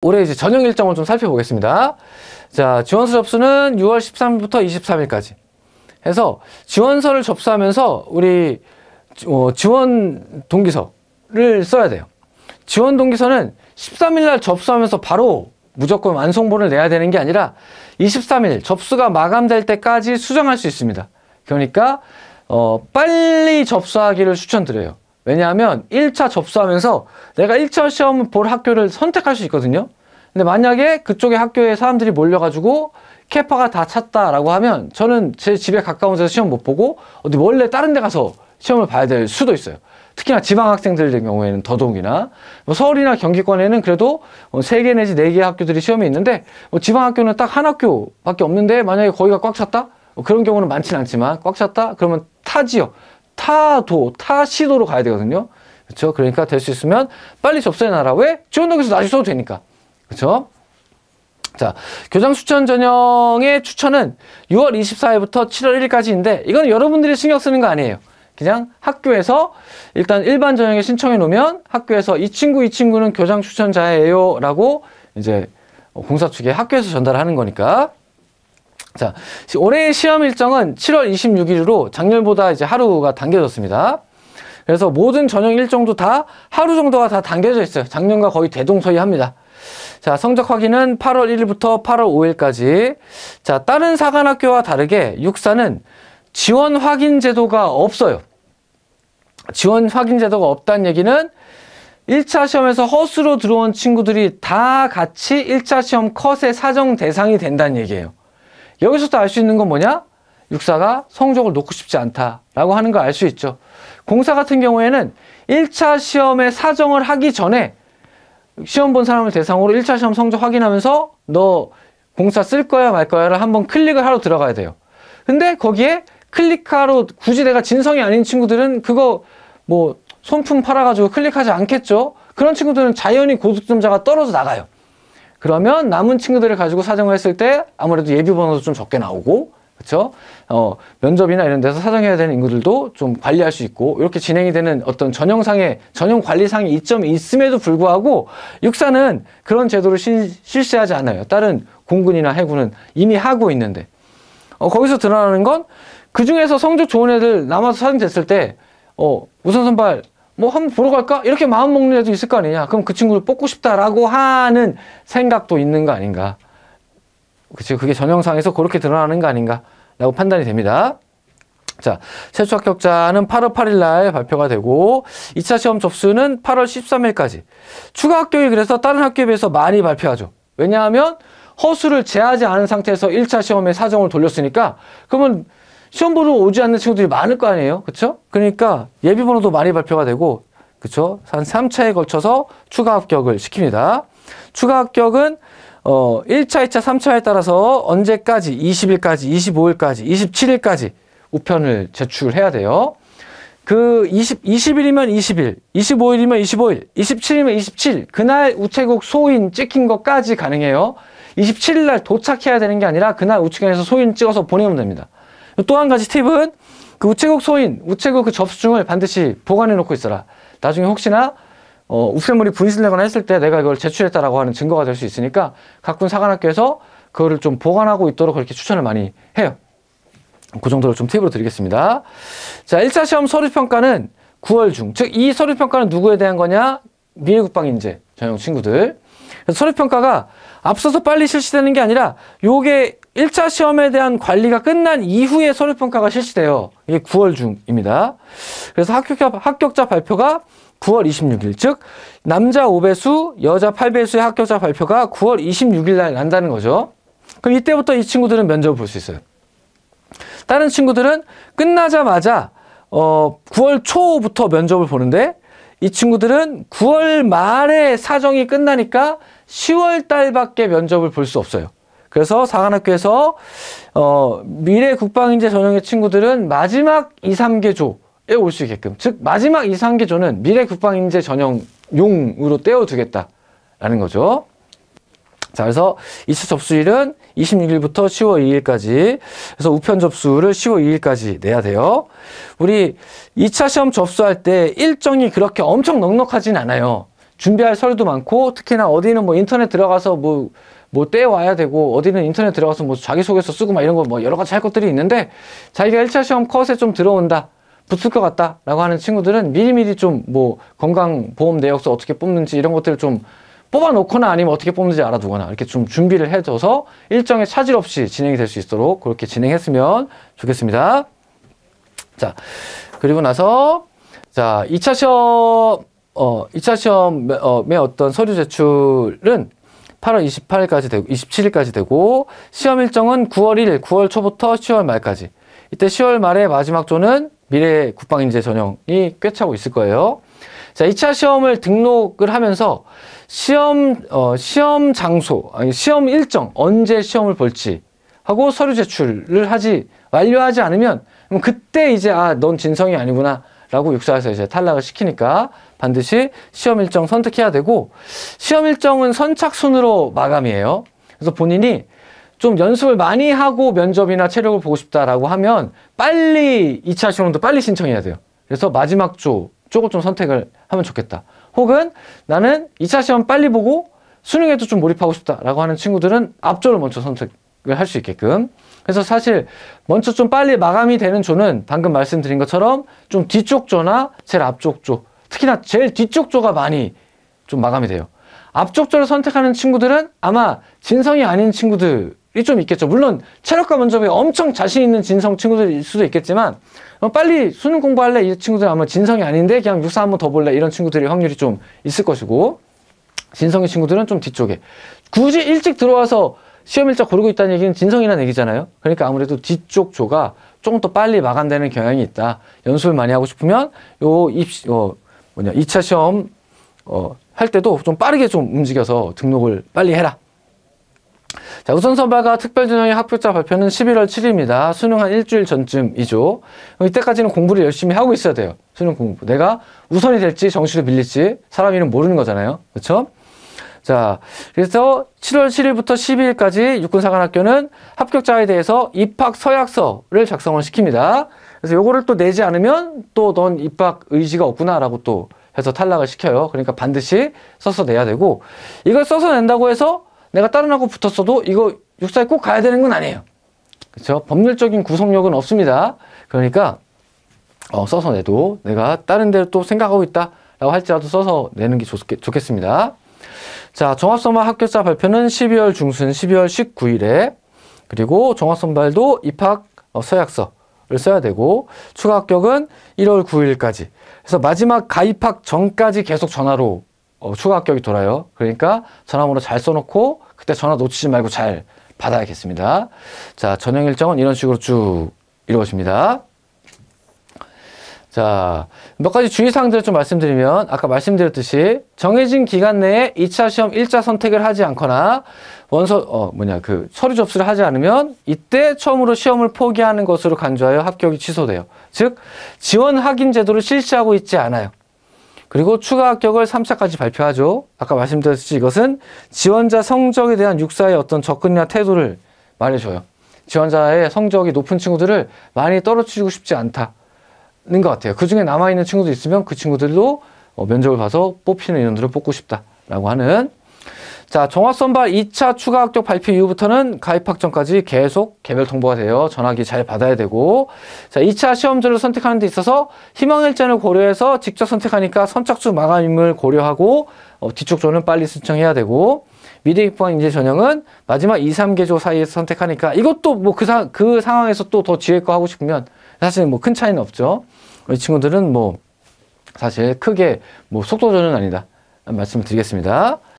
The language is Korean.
올해 이제 전형 일정을 좀 살펴보겠습니다. 자, 지원서 접수는 6월 13일부터 23일까지 해서 지원서를 접수하면서 우리 지원 동기서를 써야 돼요. 지원 동기서는 13일날 접수하면서 바로 무조건 완성본을 내야 되는 게 아니라 23일 접수가 마감될 때까지 수정할 수 있습니다. 그러니까 빨리 접수하기를 추천드려요. 왜냐하면 1차 접수하면서 내가 1차 시험 볼 학교를 선택할 수 있거든요. 근데 만약에 그쪽에 학교에 사람들이 몰려가지고 캐파가 다 찼다라고 하면 저는 제 집에 가까운 데서 시험 못 보고 어디 원래 다른 데 가서 시험을 봐야 될 수도 있어요. 특히나 지방 학생들의 경우에는 더더욱이나 서울이나 경기권에는 그래도 3개 내지 4개 학교들이 시험이 있는데 지방 학교는 딱 한 학교밖에 없는데 만약에 거기가 꽉 찼다? 그런 경우는 많지는 않지만 꽉 찼다? 그러면 타 지역, 타 시도로 가야 되거든요. 그렇죠? 그러니까 될 수 있으면 빨리 접수해놔라. 왜? 지원동기서 나중에 써도 되니까. 그렇죠? 자, 교장 추천 전형의 추천은 6월 24일부터 7월 1일까지인데 이건 여러분들이 신경 쓰는 거 아니에요. 그냥 학교에서 일단 일반 전형에 신청해 놓으면 학교에서 이 친구는 교장 추천자예요 라고 이제 공사 측에 학교에서 전달하는 거니까. 자, 올해의 시험 일정은 7월 26일로 작년보다 이제 하루가 당겨졌습니다. 그래서 모든 전형 일정도 다 하루 정도가 다 당겨져 있어요. 작년과 거의 대동소이합니다. 자, 성적 확인은 8월 1일부터 8월 5일까지. 자, 다른 사관학교와 다르게 육사는 지원 확인 제도가 없어요. 지원 확인 제도가 없다는 얘기는 1차 시험에서 허수로 들어온 친구들이 다 같이 1차 시험 컷의 사정 대상이 된다는 얘기예요. 여기서도 알 수 있는 건 뭐냐? 육사가 성적을 놓고 싶지 않다라고 하는 걸 알 수 있죠. 공사 같은 경우에는 1차 시험에 사정을 하기 전에 시험 본 사람을 대상으로 1차 시험 성적 확인하면서 너 공사 쓸 거야 말 거야를 한번 클릭을 하러 들어가야 돼요. 근데 거기에 클릭하러 굳이 내가 진성이 아닌 친구들은 그거 뭐 손품 팔아가지고 클릭하지 않겠죠. 그런 친구들은 자연히 고득점자가 떨어져 나가요. 그러면 남은 친구들을 가지고 사정을 했을 때 아무래도 예비 번호도 좀 적게 나오고, 그렇죠? 면접이나 이런 데서 사정해야 되는 인구들도 좀 관리할 수 있고 이렇게 진행이 되는 어떤 전형 관리상의 이점이 있음에도 불구하고 육사는 그런 제도를 실시하지 않아요. 다른 공군이나 해군은 이미 하고 있는데 거기서 드러나는 건 그 중에서 성적 좋은 애들 남아서 사정됐을 때 우선 선발 뭐 한번 보러 갈까? 이렇게 마음 먹는 애도 있을 거 아니냐. 그럼 그 친구를 뽑고 싶다라고 하는 생각도 있는 거 아닌가. 그치? 그게 전형상에서 그렇게 드러나는 거 아닌가 라고 판단이 됩니다. 자, 최초 합격자는 8월 8일 날 발표가 되고 2차 시험 접수는 8월 13일까지. 추가 합격이 그래서 다른 학교에 비해서 많이 발표하죠. 왜냐하면 허수를 제하지 않은 상태에서 1차 시험에 사정을 돌렸으니까 그러면 시험 보러 오지 않는 친구들이 많을 거 아니에요. 그쵸? 그러니까 예비 번호도 많이 발표가 되고, 그쵸? 한 3차에 걸쳐서 추가 합격을 시킵니다. 추가 합격은 1차, 2차, 3차에 따라서 언제까지 20일까지, 25일까지, 27일까지 우편을 제출해야 돼요. 그 20일이면 20일, 25일이면 25일, 27일이면 27일 그날 우체국 소인 찍힌 것까지 가능해요. 27일 날 도착해야 되는 게 아니라 그날 우체국에서 소인 찍어서 보내면 됩니다. 또 한 가지 팁은 그 우체국 그 접수증을 반드시 보관해 놓고 있어라. 나중에 혹시나 우편물이 분실되거나 했을 때 내가 이걸 제출했다라고 하는 증거가 될 수 있으니까 각군 사관학교에서 그거를 좀 보관하고 있도록 그렇게 추천을 많이 해요. 그 정도를 좀 팁으로 드리겠습니다. 자, 1차 시험 서류평가는 9월 중. 즉, 이 서류평가는 누구에 대한 거냐? 미래국방인재 전형 친구들. 그래서 서류평가가 앞서서 빨리 실시되는 게 아니라 요게 1차 시험에 대한 관리가 끝난 이후에 서류평가가 실시돼요. 이게 9월 중입니다. 그래서 합격자 발표가 9월 26일, 즉 남자 5배수, 여자 8배수의 합격자 발표가 9월 26일 날 난다는 거죠. 그럼 이때부터 이 친구들은 면접을 볼 수 있어요. 다른 친구들은 끝나자마자 9월 초부터 면접을 보는데 이 친구들은 9월 말에 사정이 끝나니까 10월 달밖에 면접을 볼 수 없어요. 그래서 사관학교에서 미래 국방인재 전형의 친구들은 마지막 2, 3개조에 올 수 있게끔, 즉 마지막 2, 3개조는 미래 국방인재 전형용으로 떼어두겠다라는 거죠. 자, 그래서 2차 접수일은 26일부터 10월 2일까지. 그래서 우편 접수를 10월 2일까지 내야 돼요. 우리 2차 시험 접수할 때 일정이 그렇게 엄청 넉넉하진 않아요. 준비할 서류도 많고, 특히나 어디는 뭐 인터넷 들어가서 뭐 떼와야 되고, 어디는 인터넷 들어가서 뭐 자기소개서 쓰고 막 이런 거 뭐 여러 가지 할 것들이 있는데, 자기가 1차 시험 컷에 좀 들어온다, 붙을 것 같다 라고 하는 친구들은 미리미리 좀 뭐 건강보험 내역서 어떻게 뽑는지 이런 것들을 좀 뽑아놓거나 아니면 어떻게 뽑는지 알아두거나 이렇게 좀 준비를 해줘서 일정에 차질 없이 진행이 될 수 있도록 그렇게 진행했으면 좋겠습니다. 자, 그리고 나서 자, 2차 시험의 어떤 서류 제출은 8월 28일까지 되고 27일까지 되고, 시험 일정은 9월 1일, 9월 초부터 10월 말까지. 이때 10월 말에 마지막 조는 미래 국방인재 전형이 꿰차고 있을 거예요. 자, 2차 시험을 등록을 하면서 시험 장소, 아니 시험 일정, 언제 시험을 볼지 하고 서류 제출을 완료하지 않으면 그때 이제 넌 진성이 아니구나 라고 육사에서 이제 탈락을 시키니까 반드시 시험 일정 선택해야 되고, 시험 일정은 선착순으로 마감이에요. 그래서 본인이 좀 연습을 많이 하고 면접이나 체력을 보고 싶다라고 하면 빨리 2차 시험도 빨리 신청해야 돼요. 그래서 마지막 쪽을 좀 선택을 하면 좋겠다. 혹은 나는 2차 시험 빨리 보고 수능에도 좀 몰입하고 싶다라고 하는 친구들은 앞조를 먼저 선택을 할 수 있게끔. 그래서 사실 먼저 좀 빨리 마감이 되는 조는 방금 말씀드린 것처럼 좀 뒤쪽 조나 제일 앞쪽 조, 특히나 제일 뒤쪽 조가 많이 좀 마감이 돼요. 앞쪽 조를 선택하는 친구들은 아마 진성이 아닌 친구들이 좀 있겠죠. 물론 체력과 면접에 엄청 자신 있는 진성 친구들일 수도 있겠지만, 빨리 수능 공부할래 이 친구들은 아마 진성이 아닌데 그냥 육사 한번 더 볼래 이런 친구들이 확률이 좀 있을 것이고, 진성의 친구들은 좀 뒤쪽에. 굳이 일찍 들어와서 시험 일자 고르고 있다는 얘기는 진성이라는 얘기잖아요. 그러니까 아무래도 뒤쪽 조가 조금 더 빨리 마감되는 경향이 있다. 연습을 많이 하고 싶으면 2차 시험 할 때도 좀 빠르게 좀 움직여서 등록을 빨리 해라. 자, 우선선발과 특별전형의 합격자 발표는 11월 7일입니다. 수능 한 일주일 전쯤이죠. 이때까지는 공부를 열심히 하고 있어야 돼요. 수능 공부. 내가 우선이 될지 정시로 밀릴지 사람 이름 모르는 거잖아요. 그렇죠? 자, 그래서 7월 7일부터 12일까지 육군사관학교는 합격자에 대해서 입학 서약서를 작성을 시킵니다. 그래서 요거를 또 내지 않으면 또 넌 입학 의지가 없구나라고 또 해서 탈락을 시켜요. 그러니까 반드시 써서 내야 되고, 이걸 써서 낸다고 해서 내가 다른 학교 붙었어도 이거 육사에 꼭 가야 되는 건 아니에요. 그렇죠? 법률적인 구속력은 없습니다. 그러니까 써서 내도 내가 다른 데로 또 생각하고 있다라고 할지라도 써서 내는 게 좋겠습니다. 자, 종합선발 합격자 발표는 12월 중순 12월 19일에, 그리고 종합선발도 입학 서약서를 써야 되고, 추가 합격은 1월 9일까지. 그래서 마지막 가입학 전까지 계속 전화로 추가 합격이 돌아요. 그러니까 전화번호 잘 써놓고 그때 전화 놓치지 말고 잘 받아야겠습니다. 자, 전형 일정은 이런 식으로 쭉 이루어집니다. 자, 몇 가지 주의사항들을 좀 말씀드리면, 아까 말씀드렸듯이 정해진 기간 내에 2차 시험 1자 선택을 하지 않거나 서류 접수를 하지 않으면 이때 처음으로 시험을 포기하는 것으로 간주하여 합격이 취소돼요. 즉, 지원 확인 제도를 실시하고 있지 않아요. 그리고 추가 합격을 3차까지 발표하죠. 아까 말씀드렸듯이 이것은 지원자 성적에 대한 육사의 어떤 접근이나 태도를 말해줘요. 지원자의 성적이 높은 친구들을 많이 떨어뜨리고 싶지 않다는 것 같아요. 그 중에 남아있는 친구도 있으면 그 친구들도 면접을 봐서 뽑히는 인원들을 뽑고 싶다라고 하는. 자, 종합선발 2차 추가 합격 발표 이후부터는 가입학 전까지 계속 개별 통보가 돼요. 전화기 잘 받아야 되고. 자, 2차 시험지를 선택하는 데 있어서 희망일자를 고려해서 직접 선택하니까 선착순 마감임을 고려하고 뒤쪽 조는 빨리 신청해야 되고, 미래국방인재 전형은 마지막 2, 3개조 사이에서 선택하니까 이것도 뭐 그 상황에서 또 더 뒤에 거 하고 싶으면 사실 뭐 큰 차이는 없죠. 이 친구들은 뭐 사실 크게 뭐 속도전은 아니다 말씀을 드리겠습니다.